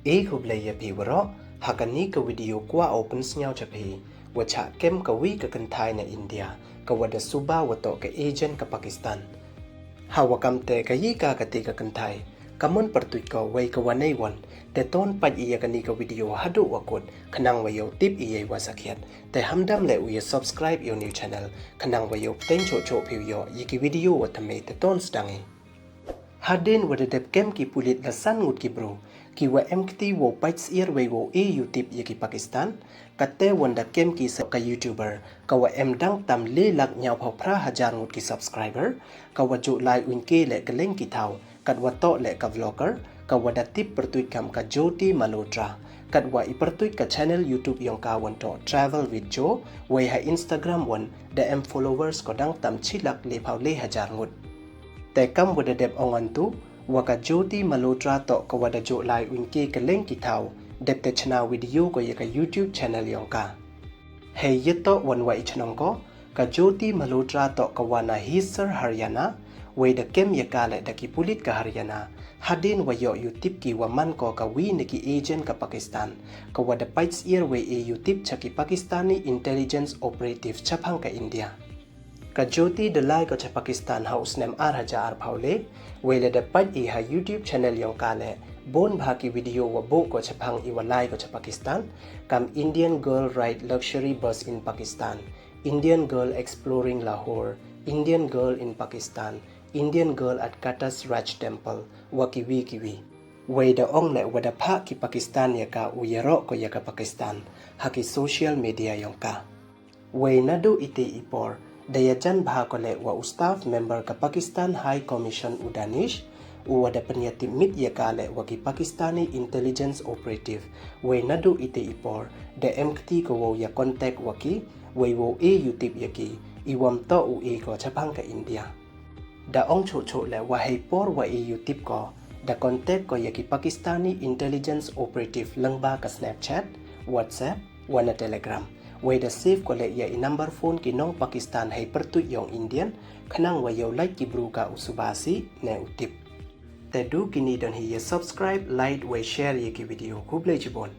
hublay ya piwaro, hakani ka video kwa opens nyaw chapi, wacha kem ka wi ka kantai na India, ka wada suba wato ka agent ka Pakistan. Hawakam te ka yi ka kati ka kantai, kamun pertuit ka way ka wanay wan, te ton pad iya kani ka video hadu wakot, kanang wayo tip iya wasakyat, te hamdam le uya subscribe yo new channel, kanang wayo ten cho cho piw yo, yiki video watame te ton stangi. Hadin wada dep kem ki pulit la san ngut ki bro, ki wa emkti wo paits ir way wo yutip yaki Pakistan, kate wanda kem ki sa ka YouTuber, ka wa dang tam le lak nyaw phaw pra hajar ngut ki subscriber, ka wa jo lai unke le kaleng ki thaw, kat wa to le ka vlogger, ka wada tip pertuit kam ka Jyoti Malhotra, kat wa ipertuit ka channel YouTube yang ka wan to travel with Jo, way ha Instagram wan, da followers ko dang tam chilak le phaw le hajar ngut. Te kam wada dep ongan tu, waka Jyoti Malhotra to ka wada jo lai unke kaleng ki thaw, dep te chana video ko yaka YouTube channel yang ka. Hey yeto wan wa ichanong ko, ka Jyoti Malhotra to ka wana Hisar Haryana, way da kem yakale da ki pulit ka Haryana, hadin wayo yutip ki waman ko ka wi niki agent ka Pakistan, ka wada paits ir way yutip cha ki Pakistani intelligence operative chapang ka India. Ka Jyoti dalai ko cha Pakistan house nem hajar phawle, wele da pad ha YouTube channel yung kale, bon bha ki video wa bo ko chapang iwalai ko cha Pakistan, kam Indian girl ride luxury bus in Pakistan, Indian girl exploring Lahore, Indian girl in Pakistan, Indian girl at Katas Raj Temple, wa kiwi. Way da ong le wada pa ki Pakistan yaka uyero ko yaka Pakistan, haki social media yung ka. Way nadu ite ipor, dayajan bha ko le wa ustaf member ka Pakistan High Commission Udanish, wada penyatip mit yaka le wa ki Pakistani intelligence operative, way nadu ite ipor, da emkti ko wo ya contact waki, way wo yutip yaki, iwam to ko chapang ka India. Da ong cho le wa por wa yutip ko, da contact ko yaki Pakistani intelligence operative langba ka Snapchat, WhatsApp, wana Telegram. Way da save ko le ya number phone ki nong Pakistan hay pertut yung Indian, kanang wayo like ki bru ka usubasi na utip. Te du kini don hiya subscribe, like, way share yaki video kublay jibon.